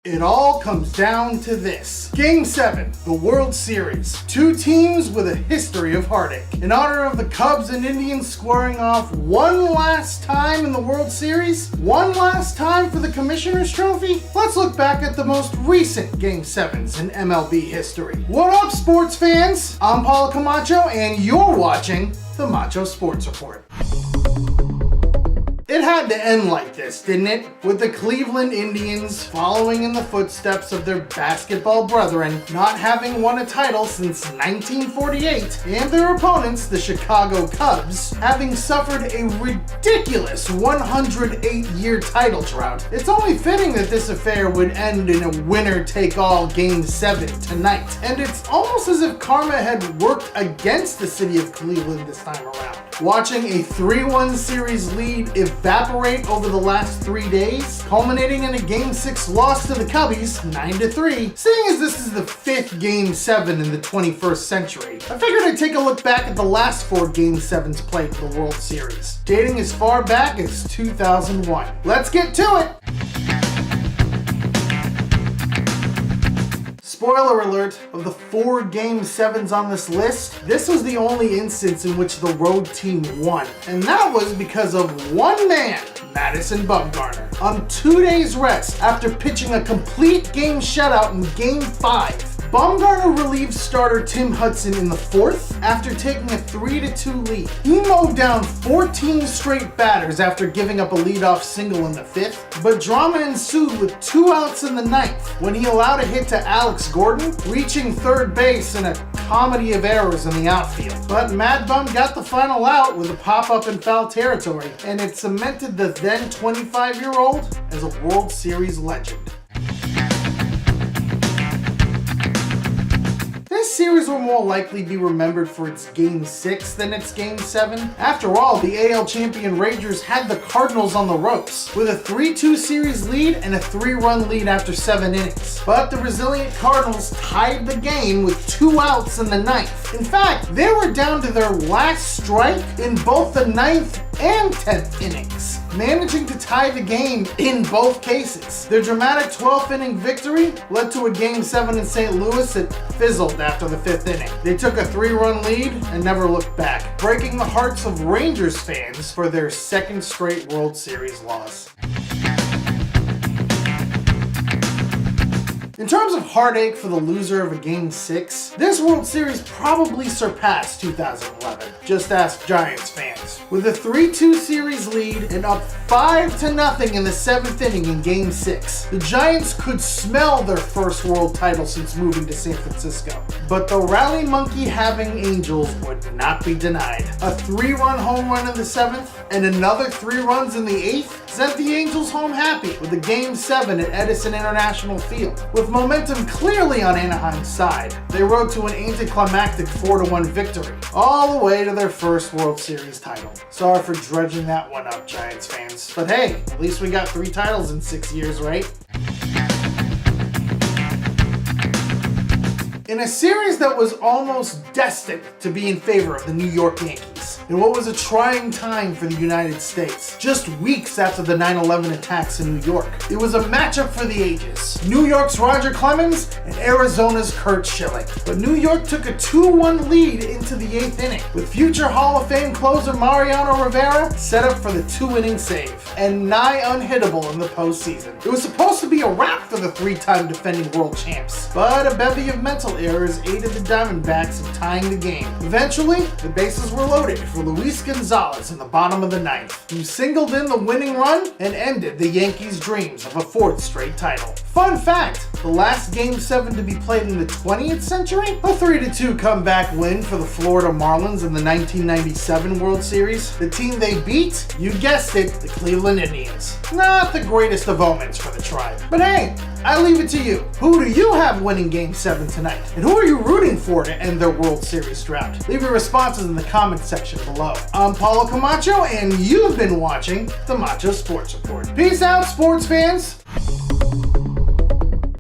It all comes down to this. Game 7, the World Series. Two teams with a history of heartache. In honor of the Cubs and Indians squaring off one last time in the World Series, one last time for the Commissioner's Trophy, let's look back at the most recent Game 7s in MLB history. What up, sports fans? I'm Paulo Camacho, and you're watching the Macho Sports Report. It had to end like this, didn't it? With the Cleveland Indians following in the footsteps of their basketball brethren, not having won a title since 1948, and their opponents, the Chicago Cubs, having suffered a ridiculous 108-year title drought. It's only fitting that this affair would end in a winner-take-all Game 7 tonight. And it's almost as if karma had worked against the city of Cleveland this time around. Watching a 3-1 series lead evaporate over the last 3 days, culminating in a Game 6 loss to the Cubbies, 9-3. Seeing as this is the 5th Game 7 in the 21st century, I figured I'd take a look back at the last 4 Game 7s played in the World Series, dating as far back as 2001. Let's get to it! Spoiler alert, of the 4 Game 7s on this list, this was the only instance in which the road team won. And that was because of one man, Madison Bumgarner, on 2 days rest after pitching a complete game shutout in Game 5. Bumgarner relieved starter Tim Hudson in the 4th after taking a 3-2 lead. He mowed down 14 straight batters after giving up a leadoff single in the 5th, but drama ensued with 2 outs in the 9th when he allowed a hit to Alex Gordon, reaching third base in a comedy of errors in the outfield. But Mad Bum got the final out with a pop-up in foul territory, and it cemented the then 25-year-old as a World Series legend. This series will more likely be remembered for its Game 6 than its Game 7. After all, the AL champion Rangers had the Cardinals on the ropes, with a 3-2 series lead and a 3-run lead after 7 innings. But the resilient Cardinals tied the game with 2 outs in the 9th. In fact, they were down to their last strike in both the 9th and 10th innings, managing to tie the game in both cases. Their dramatic 12th inning victory led to a Game 7 in St. Louis that fizzled after the 5th inning. They took a 3-run lead and never looked back, breaking the hearts of Rangers fans for their 2nd straight World Series loss. In terms of heartache for the loser of a Game 6, this World Series probably surpassed 2011. Just ask Giants fans. With a 3-2 series lead and up 5-0 in the 7th inning in Game 6, the Giants could smell their first world title since moving to San Francisco. But the rally monkey having Angels would not be denied. A 3-run home run in the 7th and another 3 runs in the 8th sent the Angels home happy with a Game 7 at Edison International Field. With momentum clearly on Anaheim's side, they rode to an anticlimactic 4-1 victory, all the way to their first World Series title. Sorry for dredging that one up, Giants fans. But hey, at least we got 3 titles in 6 years, right? In a series that was almost destined to be in favor of the New York Yankees, in what was a trying time for the United States, just weeks after the 9/11 attacks in New York, it was a matchup for the ages. New York's Roger Clemens and Arizona's Curt Schilling. But New York took a 2-1 lead into the 8th inning, with future Hall of Fame closer Mariano Rivera set up for the 2-inning save, and nigh unhittable in the postseason. It was supposed to be a wrap for the 3-time defending world champs, but a bevy of mental errors aided the Diamondbacks in tying the game. Eventually, the bases were loaded for Luis Gonzalez in the bottom of the 9th, who singled in the winning run and ended the Yankees' dreams of a 4th straight title. Fun fact, the last Game 7 to be played in the 20th century? A 3-2 comeback win for the Florida Marlins in the 1997 World Series. The team they beat? You guessed it, the Cleveland Indians. Not the greatest of omens for the tribe. But hey, I leave it to you. Who do you have winning Game 7 tonight? And who are you rooting for to end their World Series drought? Leave your responses in the comment section below. I'm Paulo Camacho, and you've been watching the Macho Sports Report. Peace out, sports fans.